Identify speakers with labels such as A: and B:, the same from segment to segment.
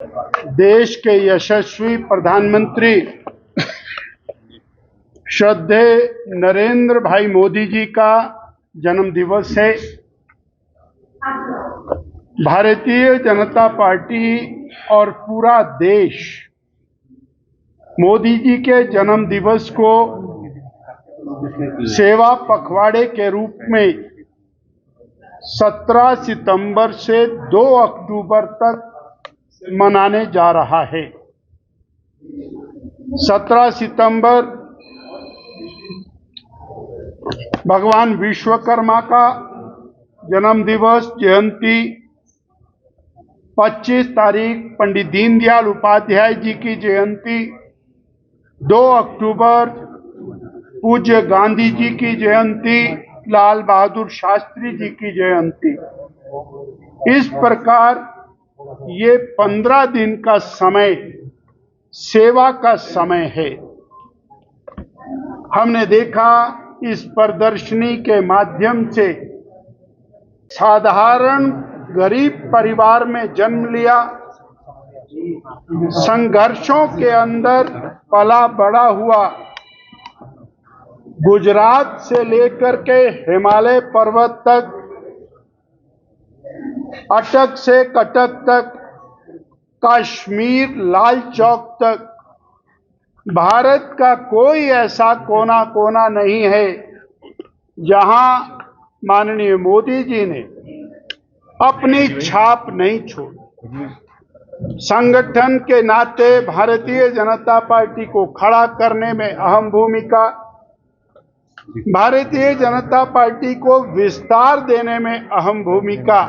A: देश के यशस्वी प्रधानमंत्री श्रद्धेय नरेंद्र भाई मोदी जी का जन्म दिवस है। भारतीय जनता पार्टी और पूरा देश मोदी जी के जन्म दिवस को सेवा पखवाड़े के रूप में 17 सितंबर से 2 अक्टूबर तक मनाने जा रहा है। 17 सितंबर भगवान विश्वकर्मा का जन्म दिवस जयंती, 25 तारीख पंडित दीनदयाल उपाध्याय जी की जयंती, 2 अक्टूबर पूज्य गांधी जी की जयंती, लाल बहादुर शास्त्री जी की जयंती। इस प्रकार ये 15 दिन का समय सेवा का समय है। हमने देखा इस प्रदर्शनी के माध्यम से साधारण गरीब परिवार में जन्म लिया, संघर्षों के अंदर पला बड़ा हुआ, गुजरात से लेकर के हिमालय पर्वत तक, अटक से कटक तक, कश्मीर लाल चौक तक, भारत का कोई ऐसा कोना कोना नहीं है जहां माननीय मोदी जी ने अपनी छाप नहीं छोड़ी। संगठन के नाते भारतीय जनता पार्टी को खड़ा करने में अहम भूमिका, भारतीय जनता पार्टी को विस्तार देने में अहम भूमिका,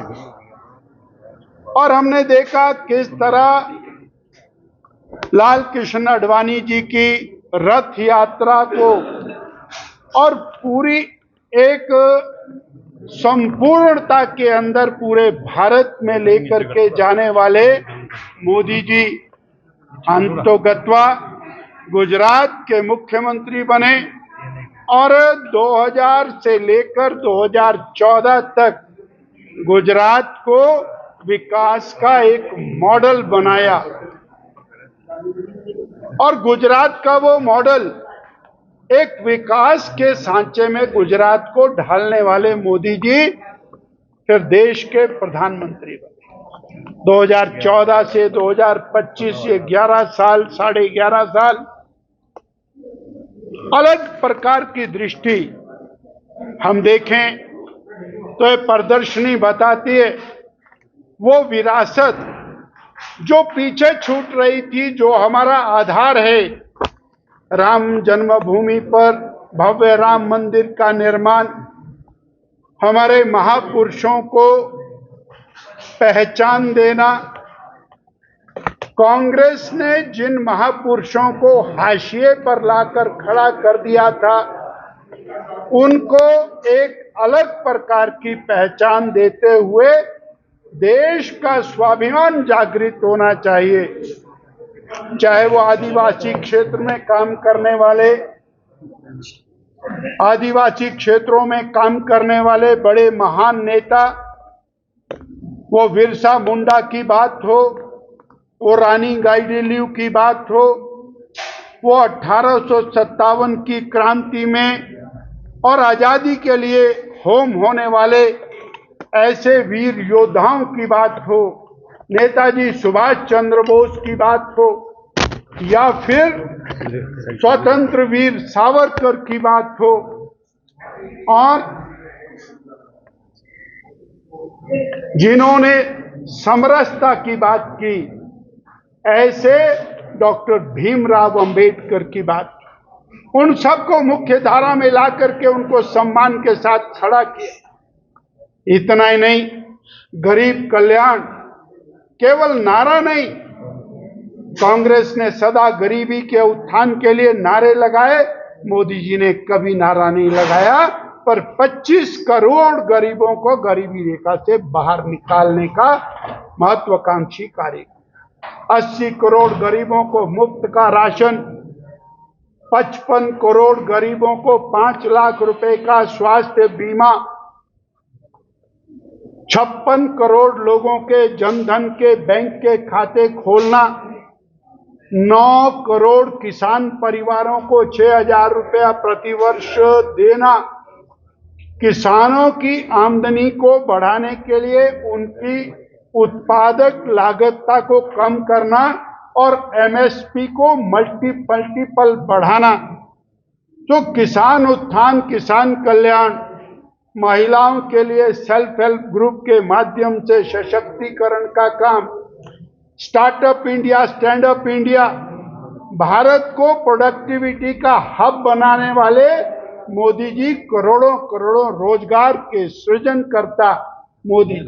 A: और हमने देखा किस तरह लाल कृष्ण आडवाणी जी की रथ यात्रा को और पूरी एक संपूर्णता के अंदर पूरे भारत में लेकर के जाने वाले मोदी जी अंतोगत्वा गुजरात के मुख्यमंत्री बने और 2000 से लेकर 2014 तक गुजरात को विकास का एक मॉडल बनाया। और गुजरात का वो मॉडल एक विकास के सांचे में गुजरात को ढालने वाले मोदी जी फिर देश के प्रधानमंत्री बने। 2014 से 2025 ये 11 साल, 11.5 साल अलग प्रकार की दृष्टि हम देखें तो ये प्रदर्शनी बताती है वो विरासत जो पीछे छूट रही थी, जो हमारा आधार है, राम जन्मभूमि पर भव्य राम मंदिर का निर्माण, हमारे महापुरुषों को पहचान देना। कांग्रेस ने जिन महापुरुषों को हाशिए पर लाकर खड़ा कर दिया था, उनको एक अलग प्रकार की पहचान देते हुए देश का स्वाभिमान जागृत होना चाहिए। चाहे वो आदिवासी क्षेत्र में काम करने वाले, आदिवासी क्षेत्रों में काम करने वाले बड़े महान नेता, वो बिरसा मुंडा की बात हो, वो रानी गाइडिन्ल्यू की बात हो, वो 1857 की क्रांति में और आजादी के लिए होम होने वाले ऐसे वीर योद्धाओं की बात हो, नेताजी सुभाष चंद्र बोस की बात हो, या फिर स्वतंत्र वीर सावरकर की बात हो, और जिन्होंने समरसता की बात की ऐसे डॉक्टर भीमराव अंबेडकर की बात, उन सबको मुख्य धारा में ला करके उनको सम्मान के साथ खड़ा किया। इतना ही नहीं, गरीब कल्याण केवल नारा नहीं, कांग्रेस ने सदा गरीबी के उत्थान के लिए नारे लगाए, मोदी जी ने कभी नारा नहीं लगाया, पर 25 करोड़ गरीबों को गरीबी रेखा से बाहर निकालने का महत्वाकांक्षी कार्य, 80 करोड़ गरीबों को मुफ्त का राशन, 55 करोड़ गरीबों को 5 लाख रुपए का स्वास्थ्य बीमा, 56 करोड़ लोगों के जनधन के बैंक के खाते खोलना, 9 करोड़ किसान परिवारों को 6,000 रुपया प्रतिवर्ष देना, किसानों की आमदनी को बढ़ाने के लिए उनकी उत्पादक लागतता को कम करना और एमएसपी को मल्टीपल बढ़ाना। तो किसान उत्थान, किसान कल्याण, महिलाओं के लिए सेल्फ हेल्प ग्रुप के माध्यम से सशक्तिकरण का काम, startup India, stand up India, Bharat को प्रोडक्टिविटी का हब बनाने वाले मोदी जी करोड़ों करोड़ों रोजगार के सृजनकर्ता मोदी।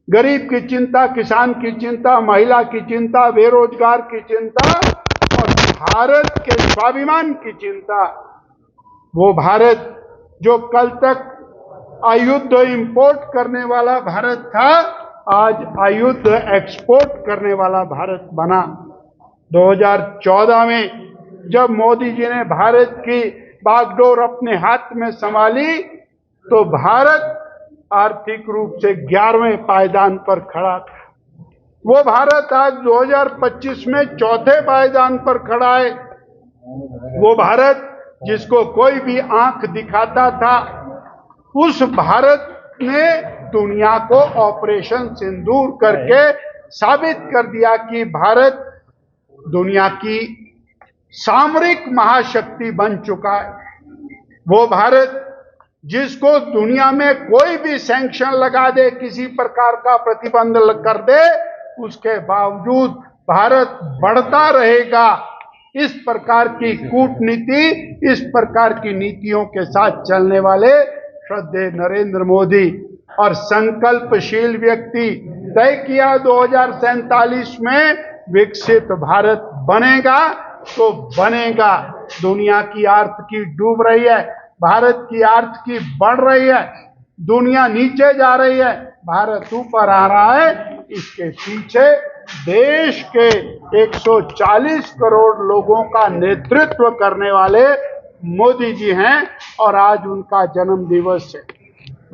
A: गरीब की चिंता, किसान की चिंता, महिला की चिंता, बेरोजगार की चिंता और भारत के स्वाभिमान की चिंता। वो भारत जो कल तक आयुध इंपोर्ट करने वाला भारत था, आज आयुध एक्सपोर्ट करने वाला भारत बना। 2014 में जब मोदी जी ने भारत की बागडोर अपने हाथ में संभाली तो भारत आर्थिक रूप से 11वें पायदान पर खड़ा था। वो भारत आज 2025 में 4थे पायदान पर खड़ा है। वो भारत जिसको कोई भी आंख दिखाता था, उस भारत ने दुनिया को ऑपरेशन सिंदूर करके साबित कर दिया कि भारत दुनिया की सामरिक महाशक्ति बन चुका है। वो भारत जिसको दुनिया में कोई भी सैंक्शन लगा दे, किसी प्रकार का प्रतिबंध कर दे, उसके बावजूद भारत बढ़ता रहेगा। इस प्रकार की कूटनीति, इस प्रकार की नीतियों के साथ चलने वाले श्रद्धेय नरेंद्र मोदी और संकल्पशील व्यक्ति तय किया 2047 में विकसित भारत बनेगा तो बनेगा। दुनिया की आर्थिकी डूब रही है, भारत की आर्थिकी बढ़ रही है, दुनिया नीचे जा रही है, भारत ऊपर आ रहा है। इसके पीछे देश के 140 करोड़ लोगों का नेतृत्व करने वाले मोदी जी हैं और आज उनका जन्म दिवस है।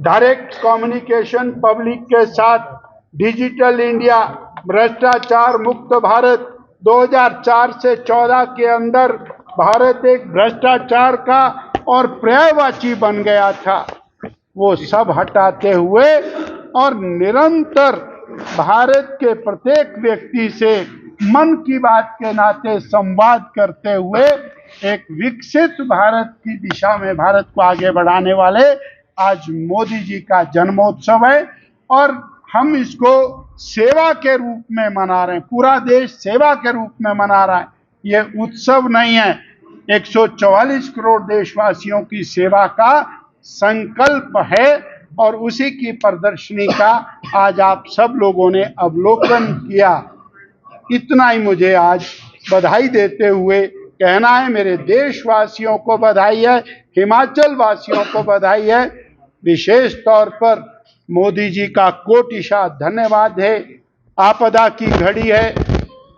A: डायरेक्ट कम्युनिकेशन पब्लिक के साथ, डिजिटल इंडिया, भ्रष्टाचार मुक्त भारत, 2004 से 14 के अंदर भारत एक भ्रष्टाचार का और पर्यायवाची बन गया था। वो सब हटाते हुए और निरंतर भारत के प्रत्येक व्यक्ति से मन की बात के नाते संवाद करते हुए एक विकसित भारत की दिशा में भारत को आगे बढ़ाने वाले आज मोदी जी का जन्मोत्सव है और हम इसको सेवा के रूप में मना रहे हैं। पूरा देश सेवा के रूप में मना रहा है। ये उत्सव नहीं है, 144 करोड़ देशवासियों की सेवा का संकल्प है और उसी की प्रदर्शनी का आज आप सब लोगों ने अवलोकन किया। इतना ही मुझे आज बधाई देते हुए कहना है, मेरे देशवासियों को बधाई है, हिमाचल वासियों को बधाई है। विशेष तौर पर मोदी जी का कोटिशा धन्यवाद है। आपदा की घड़ी है,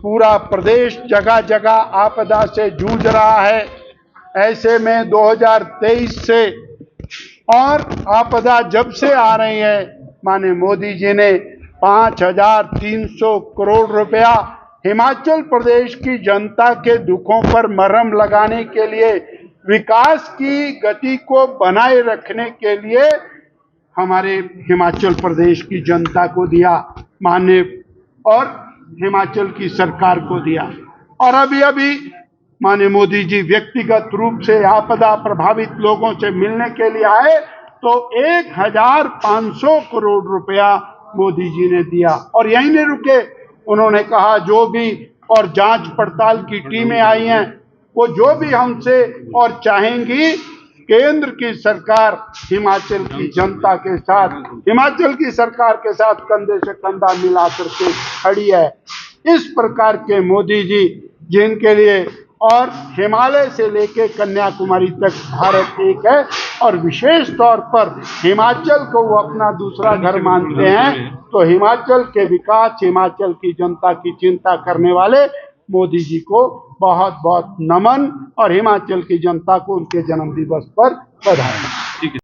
A: पूरा प्रदेश जगह जगह आपदा से जूझ रहा है। ऐसे में 2023 से और आपदा जब से आ रही है, माने मोदी जी ने 5,300 करोड़ रुपया हिमाचल प्रदेश की जनता के दुखों पर मरहम लगाने के लिए, विकास की गति को बनाए रखने के लिए हमारे हिमाचल प्रदेश की जनता को दिया, माननीय और हिमाचल की सरकार को दिया। और अभी माननीय मोदी जी व्यक्तिगत रूप से आपदा प्रभावित लोगों से मिलने के लिए आए तो 1,500 करोड़ रुपया मोदी जी ने दिया। और यहीं नहीं रुके, उन्होंने कहा जो भी और जांच पड़ताल की टीमें आई हैं, वो जो भी हमसे और चाहेंगी, केंद्र की सरकार हिमाचल की जनता के साथ, हिमाचल की सरकार के साथ कंधे से कंधा मिला करके खड़ी है। इस प्रकार के मोदी जी जिनके लिए और हिमालय से लेकर कन्याकुमारी तक भारत एक है और विशेष तौर पर हिमाचल को वो अपना दूसरा घर मानते हैं, तो हिमाचल के विकास, हिमाचल की जनता की चिंता करने वाले मोदी जी को बहुत बहुत नमन और हिमाचल की जनता को उनके जन्म दिवस पर बधाई।